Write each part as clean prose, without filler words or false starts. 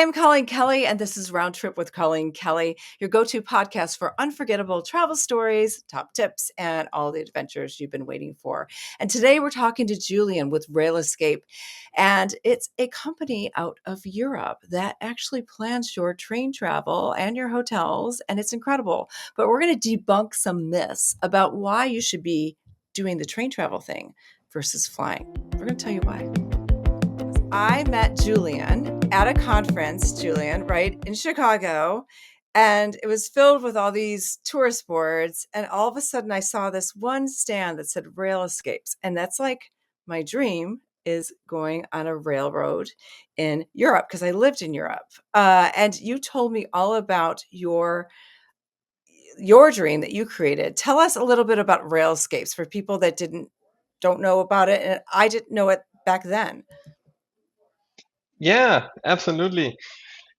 I'm Colleen Kelly, and this is Round Trip with Colleen Kelly, your go-to podcast for unforgettable travel stories, top tips, and all the adventures you've been waiting for. And today we're talking to Julian with Rail Escape, and it's a company out of Europe that actually plans your train travel and your hotels, and it's incredible. But we're going to debunk some myths about why you should be doing the train travel thing versus flying. We're going to tell you why. I met Julian at a conference, Julian, right in Chicago, and it was filled with all these tourist boards. And all of a sudden, I saw this one stand that said Rail Escapes, and that's like my dream is going on a railroad in Europe because I lived in Europe. And you told me all about your dream that you created. Tell us a little bit about Railscapes for people that don't know about it, and I didn't know it back then. Yeah, absolutely.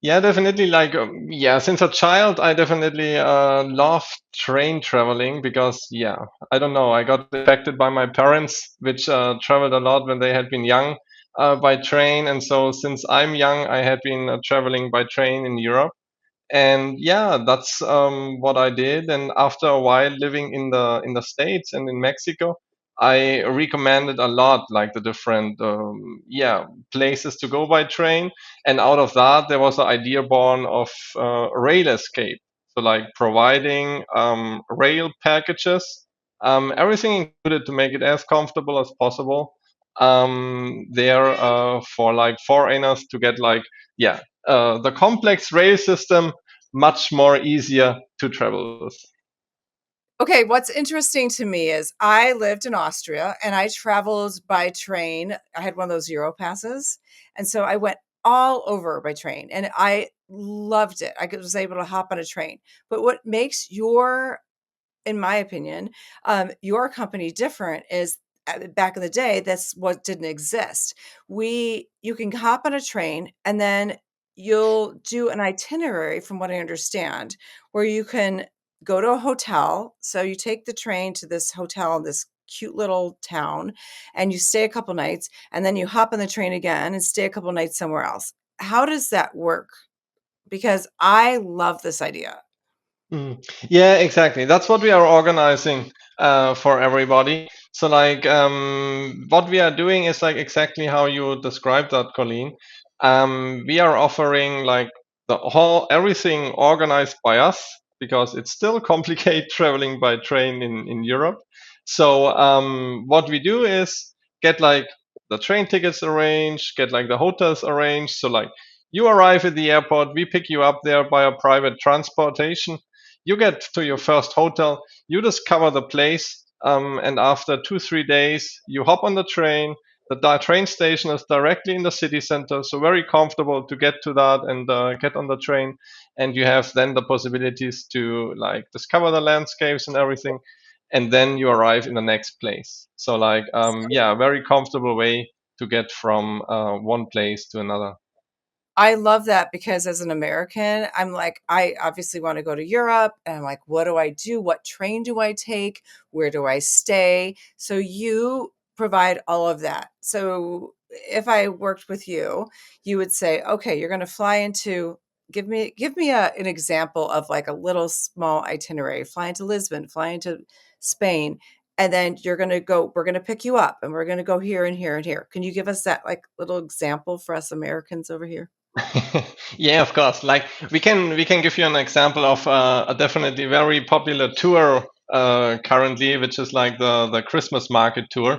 Yeah, definitely. Since a child, I definitely loved train traveling because, I don't know, I got affected by my parents, which traveled a lot when they had been young by train. And so since I'm young, I had been traveling by train in Europe. And yeah, that's what I did. And after a while living in the States and in Mexico, I recommended a lot like the different places to go by train. And out of that, there was an idea born of Rail Escape. So like providing rail packages, everything included to make it as comfortable as possible. There for like foreigners to get the complex rail system much more easier to travel with. Okay, what's interesting to me is I lived in Austria and I traveled by train. I had one of those Euro passes. And so I went all over by train and I loved it. I was able to hop on a train. But what makes in my opinion, your company different is back in the day, that's what didn't exist. You can hop on a train and then you'll do an itinerary, from what I understand, where you can go to a hotel. So you take the train to this hotel in this cute little town and you stay a couple nights and then you hop on the train again and stay a couple nights somewhere else. How does that work? Because I love this idea. Yeah, exactly. That's what we are organizing for everybody. So, what we are doing is like exactly how you described that, Colleen. We are offering like the whole everything organized by us because it's still complicated traveling by train in Europe. So, what we do is get like the train tickets arranged, get like the hotels arranged. So, like you arrive at the airport, we pick you up there by a private transportation. You get to your first hotel, you discover the place, and after 2 3 days, you hop on the train. The train station is directly in the city center, so very comfortable to get to that and get on the train. And you have then the possibilities to like discover the landscapes and everything, and then you arrive in the next place. So very comfortable way to get from one place to another. I love that because as an American, I'm like, I obviously want to go to Europe. And I'm like, what do I do? What train do I take? Where do I stay? So you provide all of that. So if I worked with you, you would say, okay, you're going to fly into, give me an example of like a little small itinerary, fly into Lisbon, fly into Spain. And then we're going to pick you up and we're going to go here and here and here. Can you give us that like little example for us Americans over here? Yeah, of course. Like we can give you an example of a definitely very popular tour currently, which is like the Christmas market tour.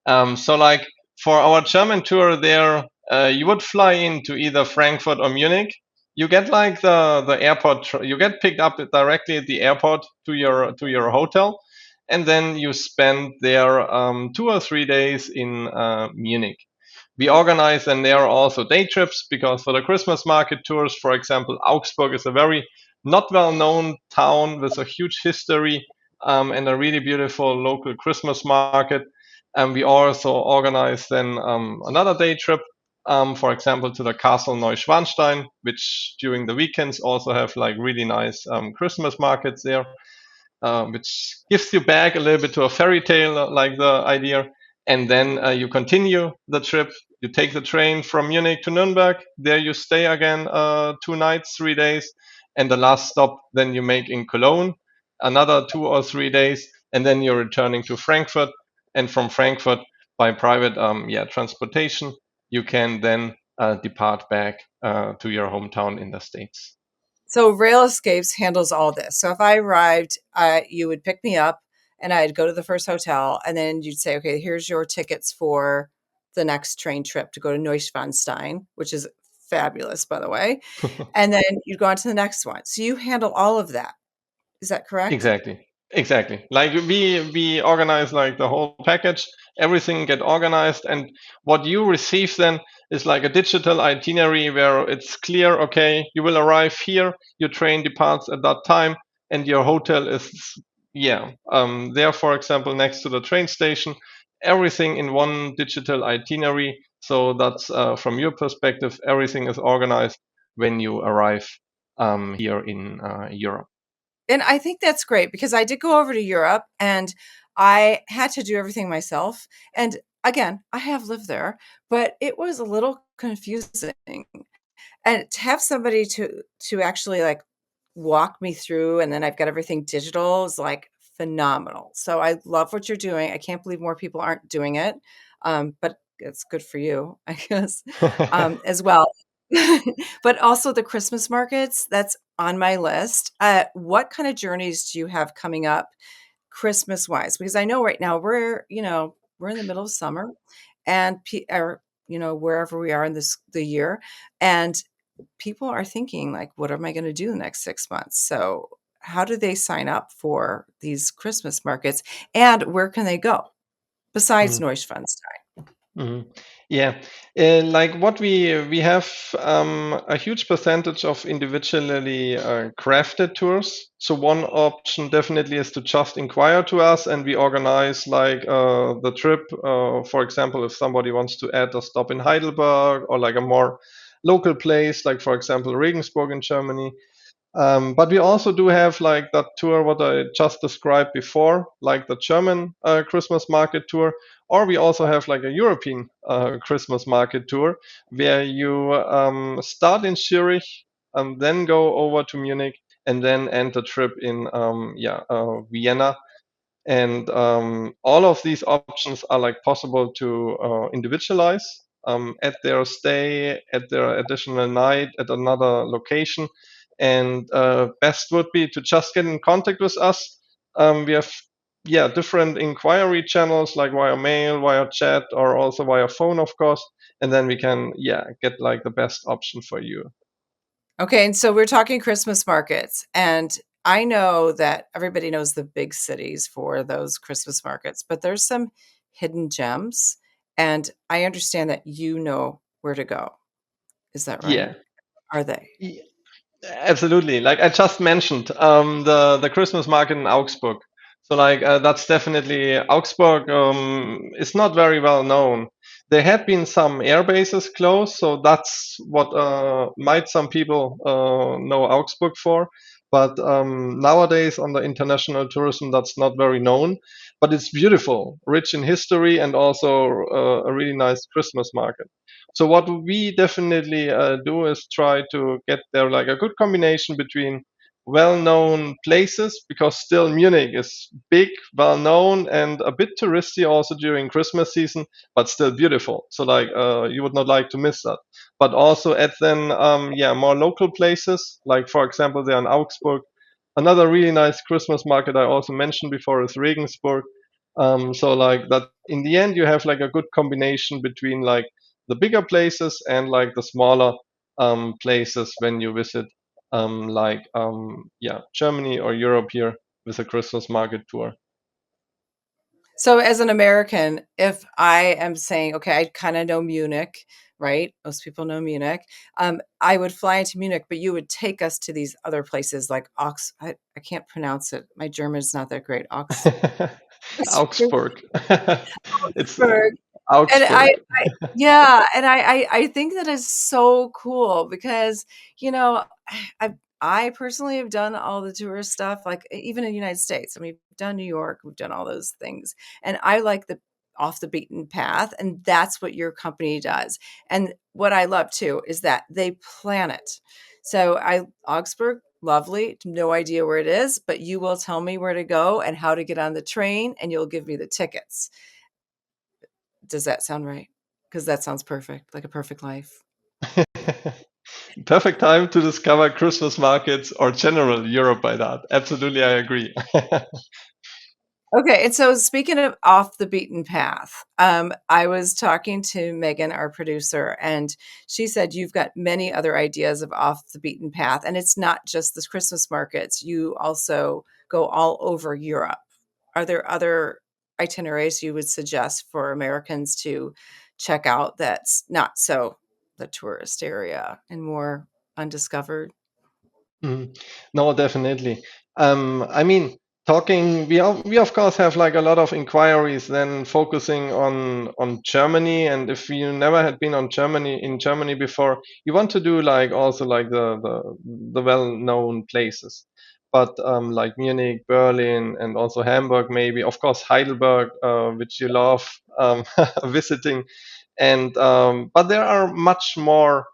So like for our German tour there, you would fly into either Frankfurt or Munich. You get like the airport. You get picked up directly at the airport to your hotel, and then you spend there 2 or 3 days in Munich. We organize and there are also day trips because for the Christmas market tours, for example, Augsburg is a very not well known town with a huge history and a really beautiful local Christmas market. And we also organize then another day trip, for example, to the Castle Neuschwanstein, which during the weekends also have like really nice Christmas markets there, which gives you back a little bit to a fairy tale, like the idea. and then you continue the trip. You take the train from Munich to Nuremberg. There you stay again 2 nights, 3 days, and the last stop then you make in Cologne, another 2 or 3 days, and then you're returning to Frankfurt. And from Frankfurt by private transportation, you can then depart back to your hometown in the States. So Rail Escapes handles all this. So if I arrived, you would pick me up and I'd go to the first hotel and then you'd say, okay, here's your tickets for the next train trip to go to Neuschwanstein, which is fabulous, by the way. And then you'd go on to the next one. So you handle all of that. Is that correct? Exactly. Exactly. Like we organize like the whole package, everything get organized, and what you receive then is like a digital itinerary where it's clear, okay, you will arrive here, your train departs at that time, and your hotel is there, for example, next to the train station, everything in one digital itinerary. So that's from your perspective, everything is organized when you arrive here in Europe. And I think that's great because I did go over to Europe and I had to do everything myself. And again, I have lived there, but it was a little confusing. And to have somebody to actually like walk me through and then I've got everything digital is like phenomenal. So I love what you're doing. I can't believe more people aren't doing it. But it's good for you, I guess, as well. But also the Christmas markets, that's on my list. What kind of journeys do you have coming up Christmas wise? Because I know right now we're in the middle of summer and or wherever we are in the year, and people are thinking like, what am I going to do the next 6 months? So how do they sign up for these Christmas markets and where can they go besides Neuschwanstein? Mhm. Yeah, like what we have a huge percentage of individually crafted tours. So one option definitely is to just inquire to us, and we organize like the trip. For example, if somebody wants to add a stop in Heidelberg or like a more local place, like for example Regensburg in Germany, but we also do have like that tour what I just described before, like the German Christmas market tour, or we also have like a European Christmas market tour where you start in Zurich and then go over to Munich and then end the trip in Vienna, and all of these options are like possible to individualize at their stay, at their additional night, at another location. And best would be to just get in contact with us. We have different inquiry channels like via mail, via chat, or also via phone, of course. And then we can get like the best option for you. Okay, and so we're talking Christmas markets, and I know that everybody knows the big cities for those Christmas markets, but there's some hidden gems, and I understand that you know where to go. Is that right? Yeah. Are they? Absolutely. Like I just mentioned, the Christmas market in Augsburg. So like that's definitely Augsburg. Is not very well known. There had been some air bases closed, so that's what might some people know Augsburg for. But nowadays on the international tourism, that's not very known. But it's beautiful, rich in history, and also a really nice Christmas market. So what we definitely do is try to get there like a good combination between well-known places, because still Munich is big, well-known, and a bit touristy also during Christmas season, but still beautiful. So like you would not like to miss that. But also at then more local places, like for example there in Augsburg. Another really nice Christmas market I also mentioned before is Regensburg. So like that in the end you have like a good combination between like the bigger places and like the smaller places when you visit Germany or Europe here with a Christmas market tour. So as an American, if I am saying, okay, I kind of know Munich, right? Most people know Munich. I would fly into Munich, but you would take us to these other places like I can't pronounce it. My German is not that great. Augsburg. It's Augsburg. And Augsburg. yeah, and I think that is so cool because, you know, I I personally have done all the tourist stuff, like even in the United States. I mean, we've done New York, we've done all those things. And I like the off the beaten path, and that's what your company does. And what I love too is that they plan it. So I Augsburg, lovely, no idea where it is, but you will tell me where to go and how to get on the train, and you'll give me the tickets. Does that sound right? Because that sounds perfect, like a perfect life. Perfect time to discover Christmas markets or general Europe by that. Absolutely, I agree. Okay, and so speaking of off the beaten path, I was talking to Megan, our producer, and she said you've got many other ideas of off the beaten path, and it's not just the Christmas markets. You also go all over Europe. Are there other itineraries you would suggest for Americans to check out that's not so the tourist area and more undiscovered? Mm. No, definitely. I mean, we of course have like a lot of inquiries then focusing on Germany, and if you never had been on Germany in Germany before, you want to do like also like the well-known places, but like Munich, Berlin, and also Hamburg, maybe of course Heidelberg, which you love visiting, and but there are much more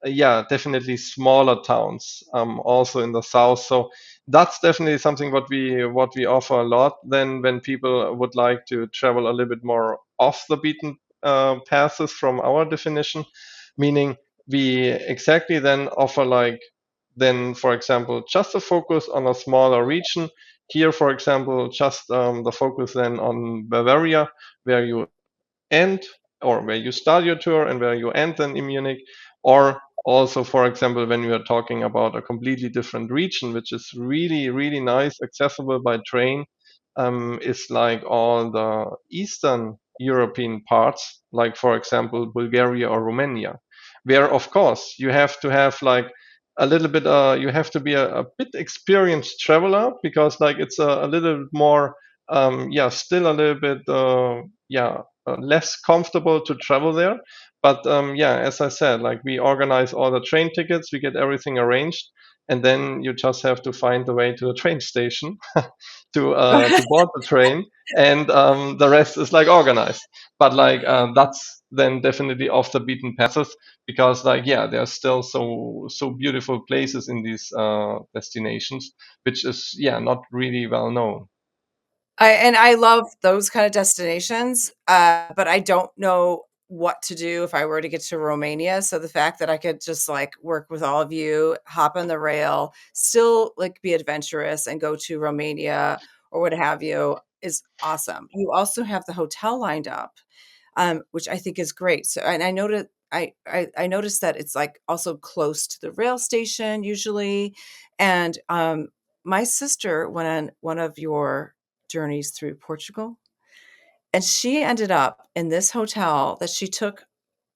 yeah, definitely smaller towns, also in the south. So that's definitely something what we offer a lot. Then when people would like to travel a little bit more off the beaten paths from our definition, meaning we exactly then offer like then, for example, just a focus on a smaller region. Here, for example, just the focus then on Bavaria, where you end or where you start your tour and where you end then in Munich, or also, for example, when we are talking about a completely different region, which is really, really nice, accessible by train, is like all the Eastern European parts, like, for example, Bulgaria or Romania, where, of course, you have to have like a little bit, you have to be a bit experienced traveler because, like, it's a little more, yeah, still a little bit, yeah, less comfortable to travel there. But yeah, as I said, like we organize all the train tickets, we get everything arranged, and then you just have to find the way to the train station to board the train, and the rest is like organized. But like that's then definitely off the beaten paths because like yeah, there are still so beautiful places in these destinations, which is yeah not really well known. I love those kind of destinations, but I don't know what to do if I were to get to Romania. So the fact that I could just like work with all of you, hop on the rail, still like be adventurous and go to Romania or what have you is awesome. You also have the hotel lined up, which I think is great. So, and I noted, I noticed that it's like also close to the rail station usually, and my sister went on one of your journeys through Portugal, and she ended up in this hotel that she took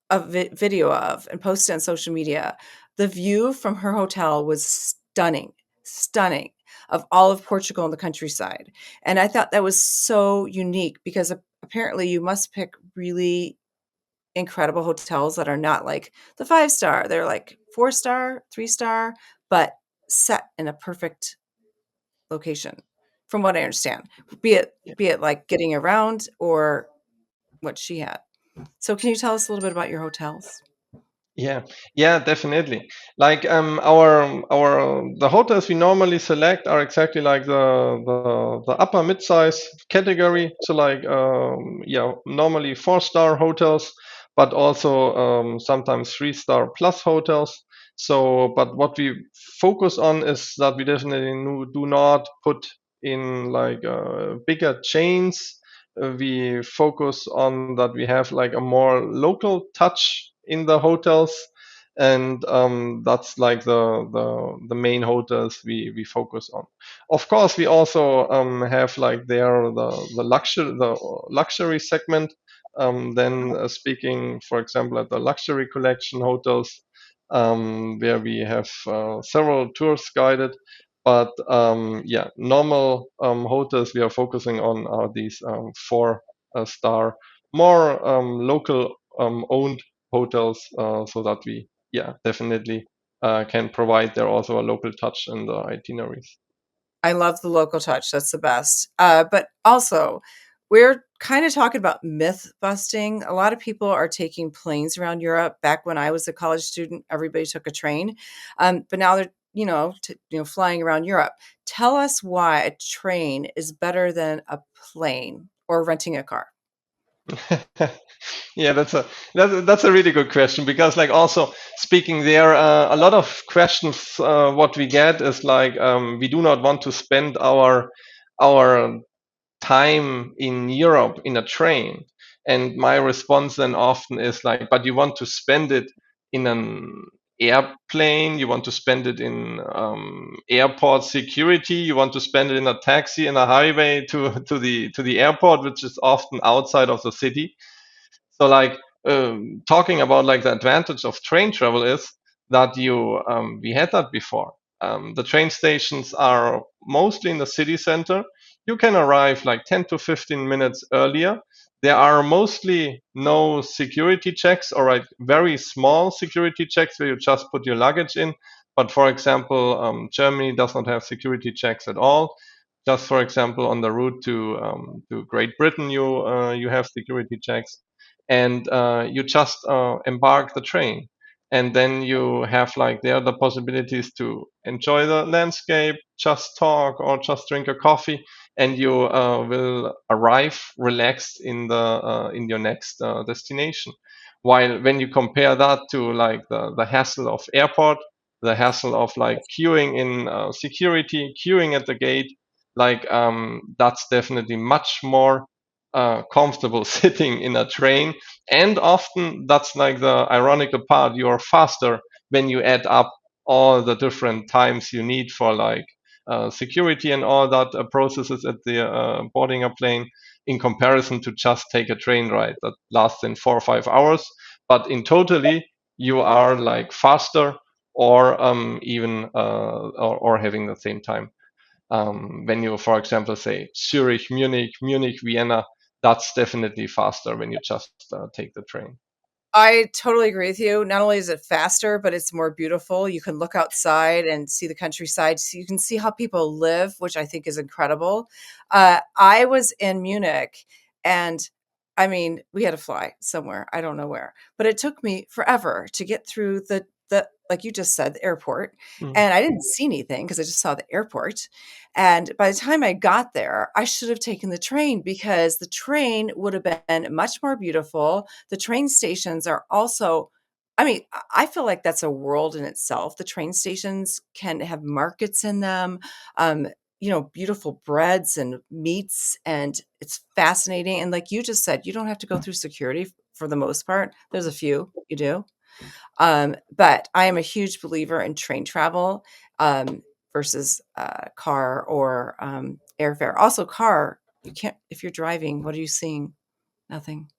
a video of and posted on social media. The view from her hotel was stunning, stunning of all of Portugal and the countryside. And I thought that was so unique because apparently you must pick really incredible hotels that are not like the 5-star. They're like 4-star, 3-star, but set in a perfect location, from what I understand. Be it like getting around or what she had. So can you tell us a little bit about your hotels? Yeah, yeah, definitely. Like our the hotels we normally select are exactly like the upper mid-size category. So like yeah, normally 4-star hotels, but also sometimes 3-star plus hotels. So, but what we focus on is that we definitely do not put in like bigger chains. We focus on that we have like a more local touch in the hotels, and that's like the main hotels we focus on. Of course, we also have like there the luxury segment. Then speaking, for example, at the luxury collection hotels, where we have several tours guided. But yeah, normal hotels we are focusing on are these 4-star, more local owned hotels, so that we yeah definitely can provide there also a local touch in the itineraries. I love the local touch. That's the best. But also, we're kind of talking about myth busting. A lot of people are taking planes around Europe. Back when I was a college student, everybody took a train, but now they're flying around Europe. Tell us why a train is better than a plane or renting a car. Yeah, that's a really good question, because like also speaking there, a lot of questions what we get is like, we do not want to spend our time in Europe in a train. And my response then often is like, but you want to spend it in an airplane, you want to spend it in airport security, you want to spend it in a taxi in a highway to the airport, which is often outside of the city. So like, talking about like the advantage of train travel is that we had that before. The train stations are mostly in the city center. You can arrive like 10 to 15 minutes earlier. There are mostly no security checks, or like very small security checks where you just put your luggage in. But for example, Germany does not have security checks at all. Just for example, on the route to Great Britain, you have security checks, and you just embark the train, and then you have like there the possibilities to enjoy the landscape, just talk, or just drink a coffee, and you will arrive relaxed in your next destination. While when you compare that to like the hassle of airport, the hassle of like queuing in security, queuing at the gate, like, that's definitely much more comfortable sitting in a train. And often that's like the ironical part, you are faster when you add up all the different times you need for like security and all that processes at the boarding a plane, in comparison to just take a train ride that lasts in 4 or 5 hours. But in totally, you are like faster, or even or having the same time. When you, for example, say Zurich, Munich, Vienna, that's definitely faster when you just take the train. I totally agree with you. Not only is it faster, but it's more beautiful. You can look outside and see the countryside. So you can see how people live, which I think is incredible. I was in Munich, and I mean, we had to fly somewhere. I don't know where, but it took me forever to get through the like you just said, the airport. Mm. And I didn't see anything because I just saw the airport. And by the time I got there, I should have taken the train, because the train would have been much more beautiful. The train stations are also, I mean, I feel like that's a world in itself. The train stations can have markets in them, um, beautiful breads and meats, and it's fascinating. And like you just said, you don't have to go through security for the most part. There's a few you do. But I am a huge believer in train travel, versus car or airfare. Also, car, you can't, if you're driving, what are you seeing? Nothing.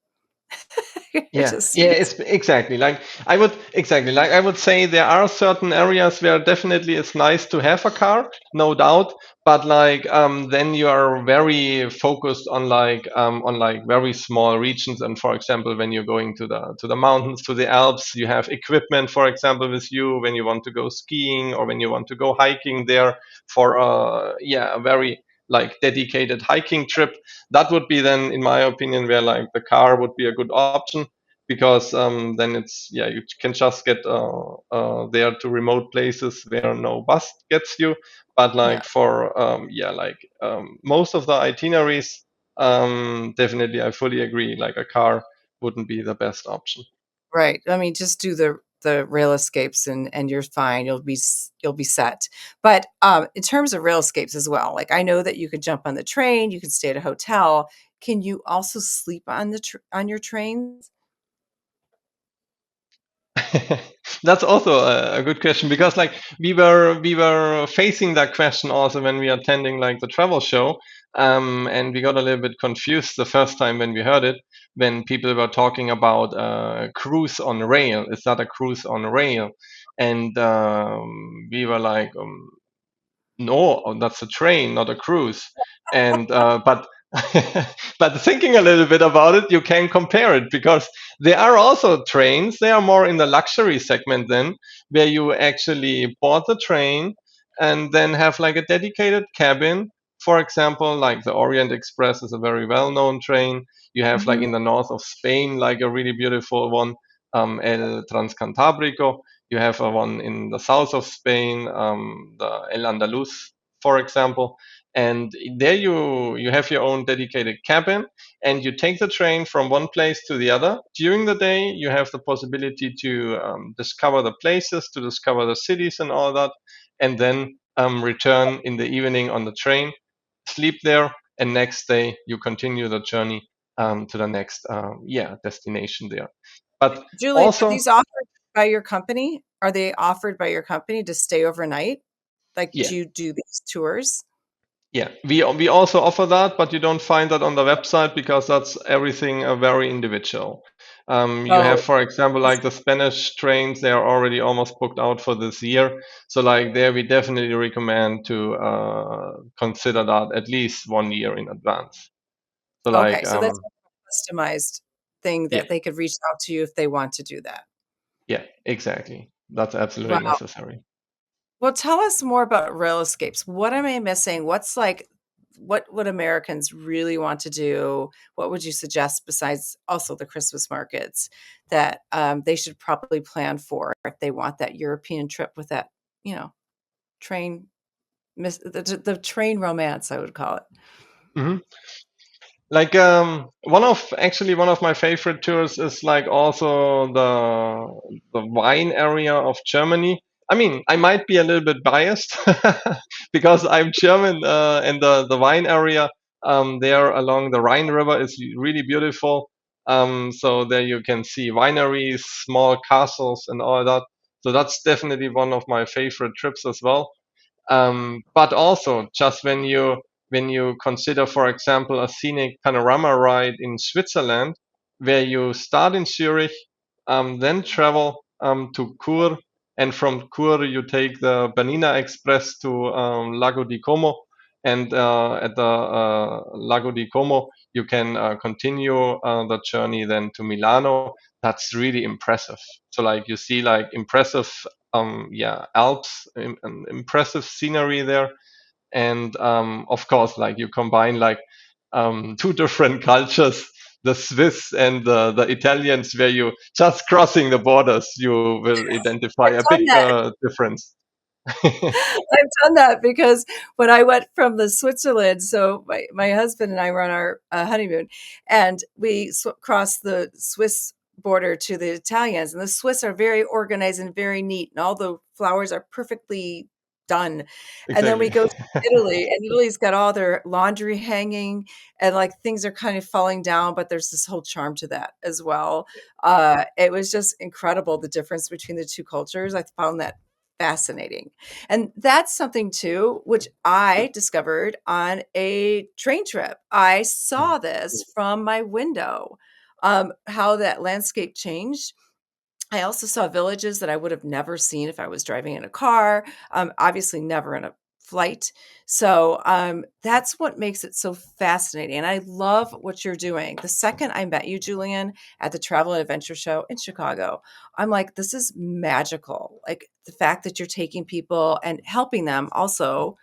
You're Yeah, just yeah, seeing. it's exactly like I would say there are certain areas where definitely it's nice to have a car, no doubt. But like, then you are very focused on like very small regions. And for example, when you're going to the mountains, to the Alps, you have equipment, for example, with you when you want to go skiing, or when you want to go hiking there for a very like dedicated hiking trip. That would be then, in my opinion, where like the car would be a good option, because then it's, yeah, you can just get there to remote places where no bus gets you. But Yeah, like for most of the itineraries, definitely I fully agree, like a car wouldn't be the best option. right. I mean, just do the rail escapes, and you're fine. You'll be set. But in terms of rail escapes as well, like I know that you could jump on the train, you can stay at a hotel. Can you also sleep on on your trains? That's also a good question, because like we were facing that question also when we attending like the travel show, and we got a little bit confused the first time when we heard it, when people were talking about cruise on rail. Is that a cruise on rail? And we were like, no, that's a train, not a cruise. And but but thinking a little bit about it, you can compare it, because there are also trains. They are more in the luxury segment then, where you actually board the train and then have like a dedicated cabin for example, like the Orient Express is a very well-known train. You have like Mhm. in the north of Spain, like a really beautiful one, El Transcantabrico. You have a one in the south of Spain, the El Andaluz, for example. And there you have your own dedicated cabin, and you take the train from one place to the other. During the day, you have the possibility to discover the places, to discover the cities and all that, and then return in the evening on the train, sleep there, and next day you continue the journey to the next destination there. But Julian, are also, these offered by your company? Are they offered by your company to stay overnight? Like, yeah, do you do these tours? yeah, we also offer that, but you don't find that on the website because that's everything very individual. You have, Oh, for example, like the Spanish trains; they are already almost booked out for this year. So, like there, we definitely recommend to consider that at least 1 year in advance. So, okay. like, So that's a customized thing yeah, that they could reach out to you if they want to do that. yeah, exactly. That's absolutely Wow. necessary. Well, tell us more about rail escapes. What am I missing? What's like, what would Americans really want to do? What would you suggest besides also the Christmas markets that they should probably plan for if they want that European trip with that, you know, train, the train romance, I would call it. Mhm. Like one of my favorite tours is like also the wine area of Germany. I mean, I might be a little bit biased because I'm German, and the wine area there along the Rhine River is really beautiful. So there you can see wineries, small castles, and all that. So that's definitely one of my favorite trips as well. But also, just when you consider, for example, a scenic panorama ride in Switzerland, where you start in Zurich, then travel to Kur, and from Kur you take the Bernina Express to Lago di Como, and at the Lago di Como you can continue the journey then to Milano. That's really impressive. So like you see like impressive Alps, impressive scenery there, and of course like you combine like two different cultures, the Swiss and the Italians, where you just crossing the borders you will identify I've a big done that. difference. I've done that because when I went from the Switzerland, so my husband and I were on our honeymoon, and we crossed the Swiss border to the Italians, and the Swiss are very organized and very neat, and all the flowers are perfectly done. And then we Exactly. go to Italy, and Italy's got all their laundry hanging, and like things are kind of falling down, but there's this whole charm to that as well. It was just incredible the difference between the two cultures. I found that fascinating. And that's something too, which I discovered on a train trip. I saw this from my window, how that landscape changed. I also saw villages that I would have never seen if I was driving in a car, obviously never in a flight. So that's what makes it so fascinating. And I love what you're doing. The second I met you, Julian, at the Travel and Adventure Show in Chicago, I'm like, this is magical. Like the fact that you're taking people and helping them also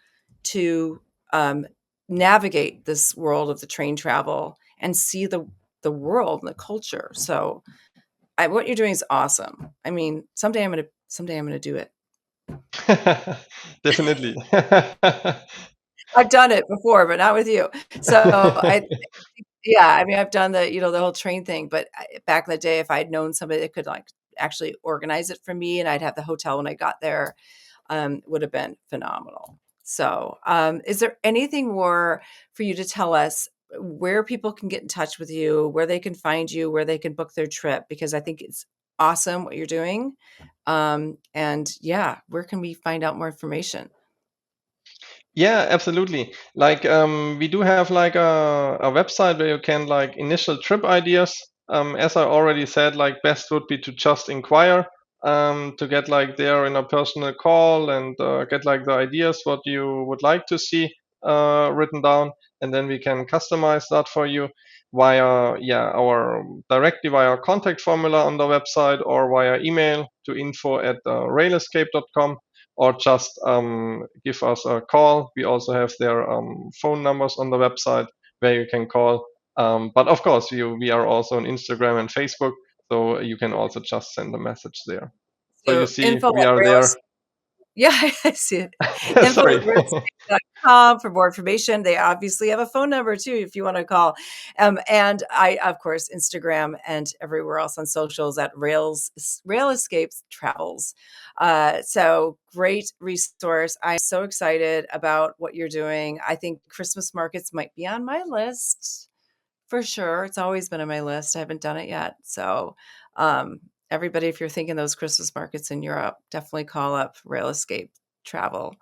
to um, navigate this world of the train travel and see the world and the culture. So what you're doing is awesome. I mean, someday I'm gonna do it. Definitely. I've done it before, but not with you. So I yeah, I mean, I've done the whole train thing, but back in the day, if I'd known somebody that could like actually organize it for me and I'd have the hotel when I got there, would have been phenomenal. So, is there anything more for you to tell us where people can get in touch with you, where they can find you, where they can book their trip? Because I think it's awesome what you're doing. And yeah, where can we find out more information? Yeah, absolutely. Like we do have like a website where you can like initial trip ideas. As I already said, like best would be to just inquire to get like there in a personal call and get like the ideas what you would like to see written down, and then we can customize that for you via our directly via our contact formula on the website or via email to info@railescape.com, or just give us a call. We also have their phone numbers on the website where you can call. But of course, we are also on Instagram and Facebook, so you can also just send a message there. So you So see, info we at are there. realist. Yeah, I see it. Info Sorry. at realestate.com for more information. They obviously have a phone number too if you want to call. And I, of course, Instagram and everywhere else on socials at Rail Escapes Travels. So great resource. I'm so excited about what you're doing. I think Christmas markets might be on my list for sure. It's always been on my list. I haven't done it yet. So, everybody, if you're thinking those Christmas markets in Europe, definitely call up Rail Escapes Travels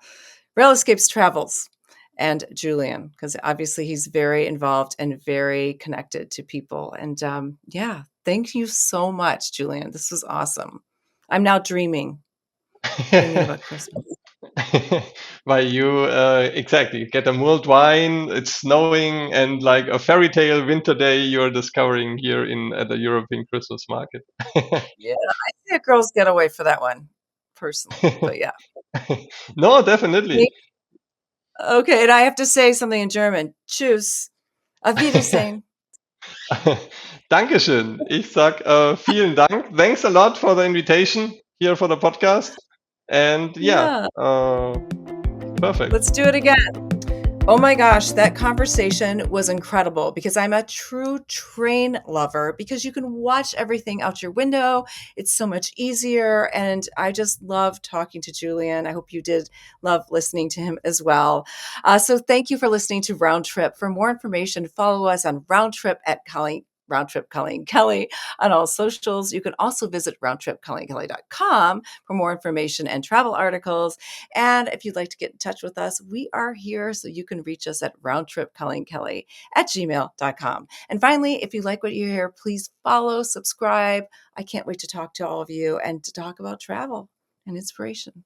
and Julian, because obviously he's very involved and very connected to people. And yeah, thank you so much, Julian. This was awesome. I'm now dreaming about Christmas. By you, exactly, get a mulled wine, it's snowing, and like a fairy tale winter day you're discovering here in at the European Christmas market. Yeah, I see a girl's getaway for that one, personally. But yeah. No, definitely. Okay, and I have to say something in German. Tschüss. Auf Wiedersehen. Dankeschön. Ich sag vielen Dank. Thanks a lot for the invitation here for the podcast. And yeah, Yeah, perfect. let's do it again. Oh my gosh, that conversation was incredible because I'm a true train lover because you can watch everything out your window. It's so much easier. And I just love talking to Julian. I hope you did love listening to him as well. So thank you for listening to Round Trip. For more information, follow us on Round Trip at Colleen. Round Trip Colleen Kelly on all socials. You can also visit roundtripcolleenkelly.com for more information and travel articles. And if you'd like to get in touch with us, we are here. So you can reach us at roundtripcolleenkelly@gmail.com. And finally, if you like what you hear, please follow, subscribe. I can't wait to talk to all of you and to talk about travel and inspiration.